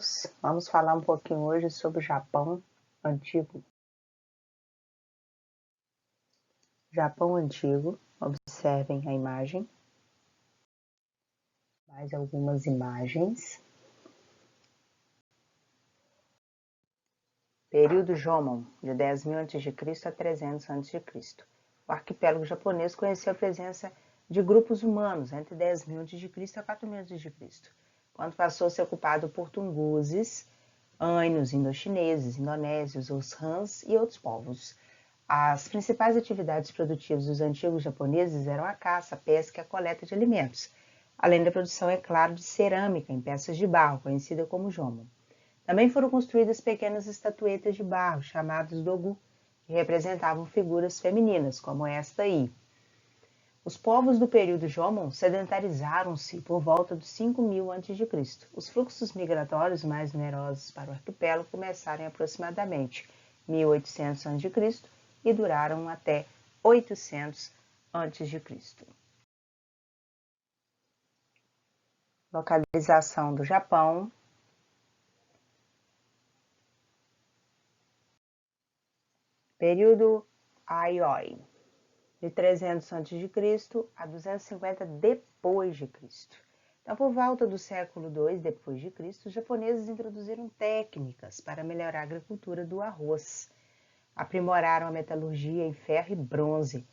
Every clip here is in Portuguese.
alunos, vamos falar um pouquinho hoje sobre o Japão antigo. Japão antigo, observem a imagem. Mais algumas imagens. Período Jomon, de 10.000 a.C. a 300 a.C. O arquipélago japonês conheceu a presença de grupos humanos entre 10.000 a.C. a 4.000 a.C., quando passou a ser ocupado por tunguses, ainos, indochineses, indonésios, os Hans e outros povos. As principais atividades produtivas dos antigos japoneses eram a caça, a pesca e a coleta de alimentos, além da produção, é claro, de cerâmica em peças de barro, conhecida como jomon. Também foram construídas pequenas estatuetas de barro, chamadas dogu, que representavam figuras femininas, como esta aí. Os povos do período Jomon sedentarizaram-se por volta dos 5.000 a.C. Os fluxos migratórios mais numerosos para o arquipélago começaram em aproximadamente 1.800 a.C. e duraram até 800 a.C. Localização do Japão. Período Aioi, de 300 a.C. a 250 depois de Cristo. Então, por volta do século II depois de Cristo, os japoneses introduziram técnicas para melhorar a agricultura do arroz. Aprimoraram a metalurgia em ferro e bronze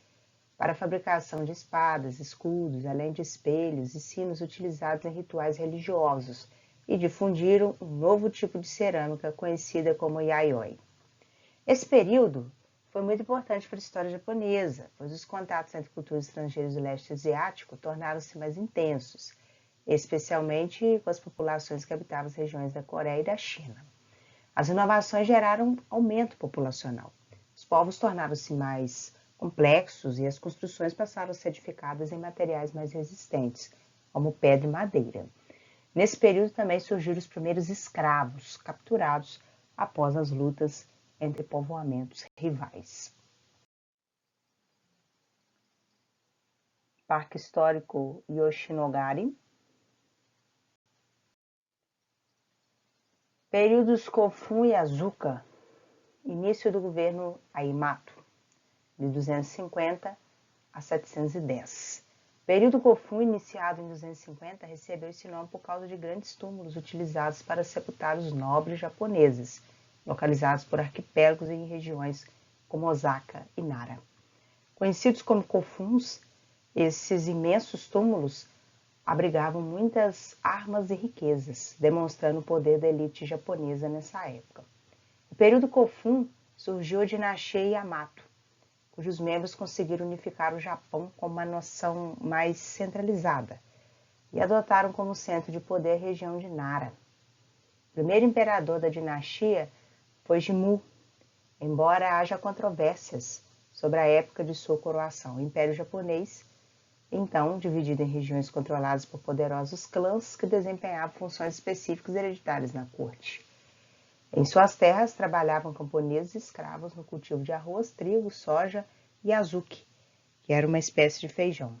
para a fabricação de espadas, escudos, além de espelhos e sinos utilizados em rituais religiosos, e difundiram um novo tipo de cerâmica conhecida como yayoi. Esse período foi muito importante para a história japonesa, pois os contatos entre culturas estrangeiras do leste asiático tornaram-se mais intensos, especialmente com as populações que habitavam as regiões da Coreia e da China. As inovações geraram um aumento populacional. Os povos tornaram-se mais complexos e as construções passaram a ser edificadas em materiais mais resistentes, como pedra e madeira. Nesse período também surgiram os primeiros escravos capturados após as lutas entre povoamentos rivais. Parque Histórico Yoshinogari. Períodos Kofun e Asuka. Início do governo Aimato, de 250 a 710. O período Kofun, iniciado em 250, recebeu esse nome por causa de grandes túmulos utilizados para sepultar os nobres japoneses, localizados por arquipélagos em regiões como Osaka e Nara. Conhecidos como Kofuns, esses imensos túmulos abrigavam muitas armas e riquezas, demonstrando o poder da elite japonesa nessa época. No período Kofun surgiu a dinastia Yamato, cujos membros conseguiram unificar o Japão com uma nação mais centralizada e adotaram como centro de poder a região de Nara. O primeiro imperador da dinastia foi Jimmu, embora haja controvérsias sobre a época de sua coroação. O Império Japonês, então dividido em regiões controladas por poderosos clãs que desempenhavam funções específicas hereditárias na corte. Em suas terras trabalhavam camponeses e escravos no cultivo de arroz, trigo, soja e azuki, que era uma espécie de feijão.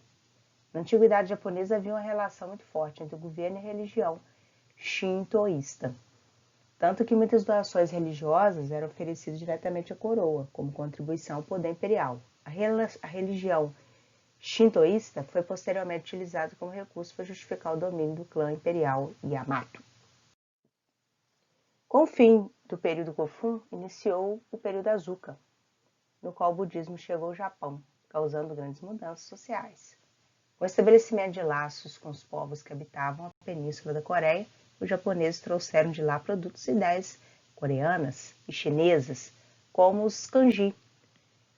Na antiguidade japonesa havia uma relação muito forte entre o governo e a religião shintoísta, tanto que muitas doações religiosas eram oferecidas diretamente à coroa, como contribuição ao poder imperial. A religião shintoísta foi posteriormente utilizada como recurso para justificar o domínio do clã imperial Yamato. Com o fim do período Kofun, iniciou o período Asuka, no qual o budismo chegou ao Japão, causando grandes mudanças sociais. Com o estabelecimento de laços com os povos que habitavam a península da Coreia, os japoneses trouxeram de lá produtos e ideias coreanas e chinesas, como os kanji,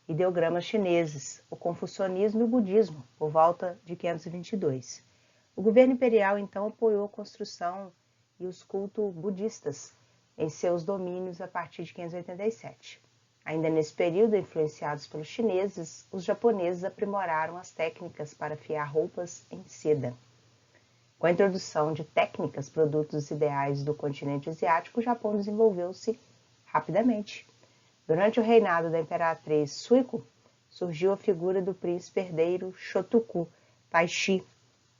ideogramas chineses, o confucionismo e o budismo, por volta de 522. O governo imperial, então, apoiou a construção e os cultos budistas em seus domínios a partir de 587. Ainda nesse período, influenciados pelos chineses, os japoneses aprimoraram as técnicas para fiar roupas em seda. Com a introdução de técnicas, produtos ideais do continente asiático, o Japão desenvolveu-se rapidamente. Durante o reinado da imperatriz Suiko, surgiu a figura do príncipe herdeiro Shotoku Taishi,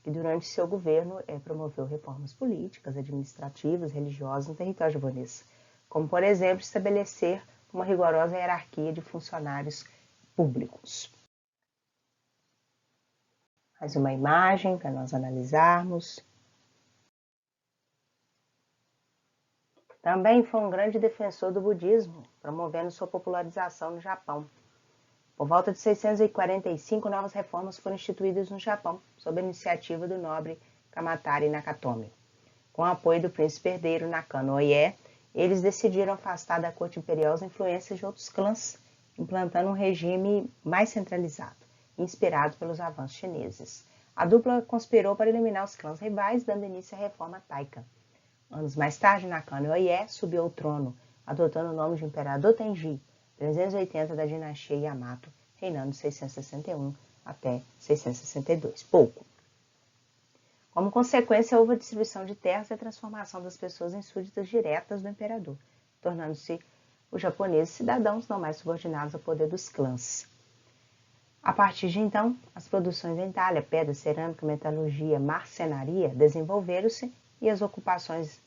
que durante seu governo promoveu reformas políticas, administrativas, religiosas no território japonês, como, por exemplo, estabelecer uma rigorosa hierarquia de funcionários públicos. Mais uma imagem para nós analisarmos. Também foi um grande defensor do budismo, promovendo sua popularização no Japão. Por volta de 645, novas reformas foram instituídas no Japão, sob a iniciativa do nobre Kamatari Nakatomi. Com o apoio do príncipe herdeiro Nakano Oie, eles decidiram afastar da corte imperial as influências de outros clãs, implantando um regime mais centralizado, inspirado pelos avanços chineses. A dupla conspirou para eliminar os clãs rivais, dando início à reforma Taika. Anos mais tarde, Nakano Oie subiu ao trono, adotando o nome de Imperador Tenji, 380 da dinastia Yamato, reinando de 661 até 662. Pouco. Como consequência, houve a distribuição de terras e a transformação das pessoas em súditas diretas do imperador, tornando-se os japoneses cidadãos não mais subordinados ao poder dos clãs. A partir de então, as produções em talha, pedra, cerâmica, metalurgia, marcenaria desenvolveram-se e as ocupações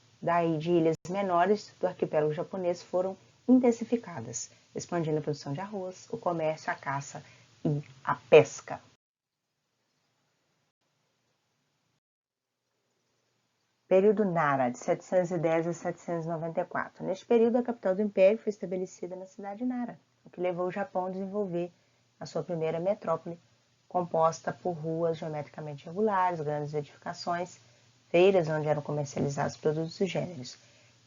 de ilhas menores do arquipélago japonês foram intensificadas, expandindo a produção de arroz, o comércio, a caça e a pesca. Período Nara, de 710 a 794. Neste período, a capital do império foi estabelecida na cidade de Nara, o que levou o Japão a desenvolver a sua primeira metrópole, composta por ruas geometricamente regulares, grandes edificações, feiras onde eram comercializados produtos e gêneros.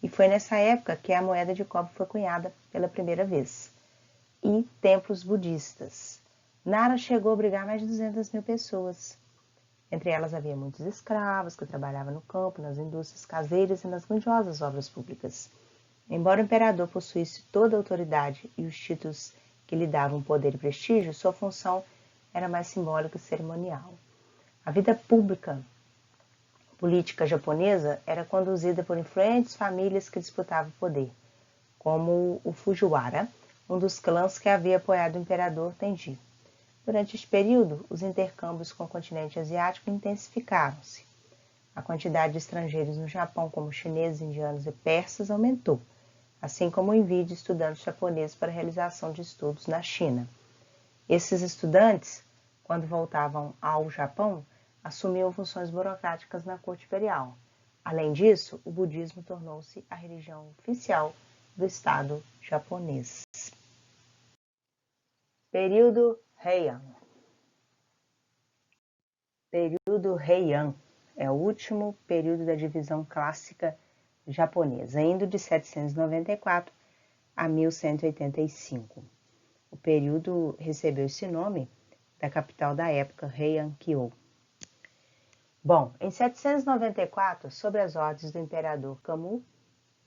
E foi nessa época que a moeda de cobre foi cunhada pela primeira vez. E templos budistas. Nara chegou a abrigar mais de 200 mil pessoas. Entre elas havia muitos escravos que trabalhavam no campo, nas indústrias caseiras e nas grandiosas obras públicas. Embora o imperador possuísse toda a autoridade e os títulos que lhe davam poder e prestígio, sua função era mais simbólica e cerimonial. A vida pública política japonesa era conduzida por influentes famílias que disputavam o poder, como o Fujiwara, um dos clãs que havia apoiado o imperador Tenji. Durante este período, os intercâmbios com o continente asiático intensificaram-se. A quantidade de estrangeiros no Japão, como chineses, indianos e persas, aumentou, assim como o envio de estudantes japoneses para a realização de estudos na China. Esses estudantes, quando voltavam ao Japão, assumiam funções burocráticas na corte imperial. Além disso, o budismo tornou-se a religião oficial do Estado japonês. Período Heian. Período Heian é o último período da divisão clássica japonesa, indo de 794 a 1185. O período recebeu esse nome da capital da época, Heian-kyo. Bom, em 794, sob as ordens do imperador Kamu,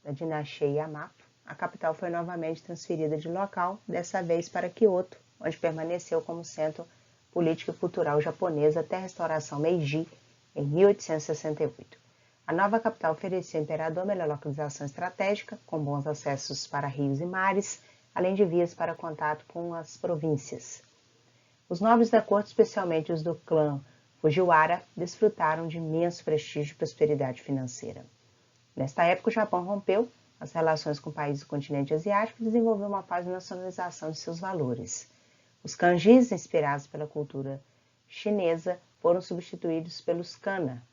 da dinastia Yamato, a capital foi novamente transferida de local, dessa vez para Kyoto, onde permaneceu como centro político e cultural japonês até a restauração Meiji, em 1868. A nova capital oferecia ao imperador melhor localização estratégica, com bons acessos para rios e mares, além de vias para contato com as províncias. Os nobres da corte, especialmente os do clã Fujiwara, desfrutaram de imenso prestígio e prosperidade financeira. Nesta época, o Japão rompeu as relações com países do continente asiático e desenvolveu uma fase de nacionalização de seus valores. Os kanjis, inspirados pela cultura chinesa, foram substituídos pelos kana.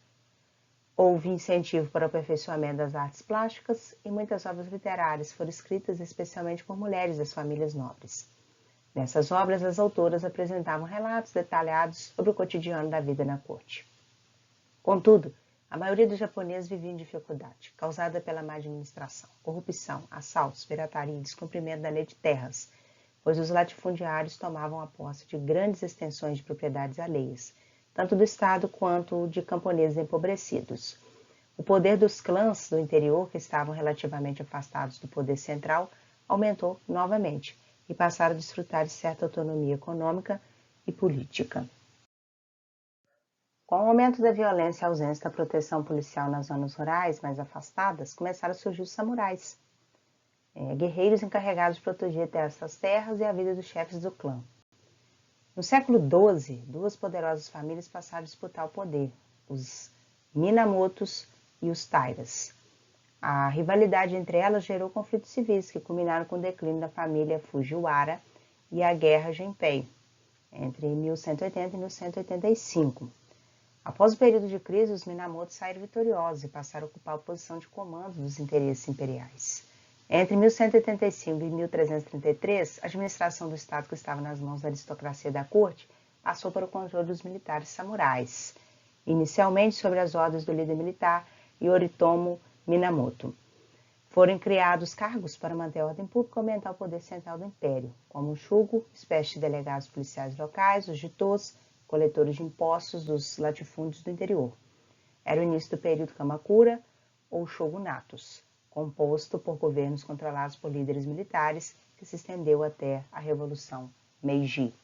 Houve incentivo para o aperfeiçoamento das artes plásticas e muitas obras literárias foram escritas especialmente por mulheres das famílias nobres. Nessas obras, as autoras apresentavam relatos detalhados sobre o cotidiano da vida na corte. Contudo, a maioria dos japoneses vivia em dificuldade, causada pela má administração, corrupção, assaltos, pirataria e descumprimento da lei de terras, pois os latifundiários tomavam a posse de grandes extensões de propriedades alheias, tanto do Estado quanto de camponeses empobrecidos. O poder dos clãs do interior, que estavam relativamente afastados do poder central, aumentou novamente e passaram a desfrutar de certa autonomia econômica e política. Com o aumento da violência e a ausência da proteção policial nas zonas rurais mais afastadas, começaram a surgir os samurais, guerreiros encarregados de proteger essas terras e a vida dos chefes do clã. No século XII, duas poderosas famílias passaram a disputar o poder, os Minamotos e os Tairas. A rivalidade entre elas gerou conflitos civis que culminaram com o declínio da família Fujiwara e a Guerra Genpei, entre 1180 e 1185. Após o período de crise, os Minamoto saíram vitoriosos e passaram a ocupar a posição de comando dos interesses imperiais. Entre 1185 e 1333, a administração do Estado, que estava nas mãos da aristocracia da corte, passou para o controle dos militares samurais, inicialmente sob as ordens do líder militar Yoritomo Minamoto. Foram criados cargos para manter a ordem pública e aumentar o poder central do império, como o Shugo, espécie de delegados policiais locais, os Jitos, coletores de impostos dos latifúndios do interior. Era o início do período Kamakura, ou shogunatos, composto por governos controlados por líderes militares, que se estendeu até a Revolução Meiji.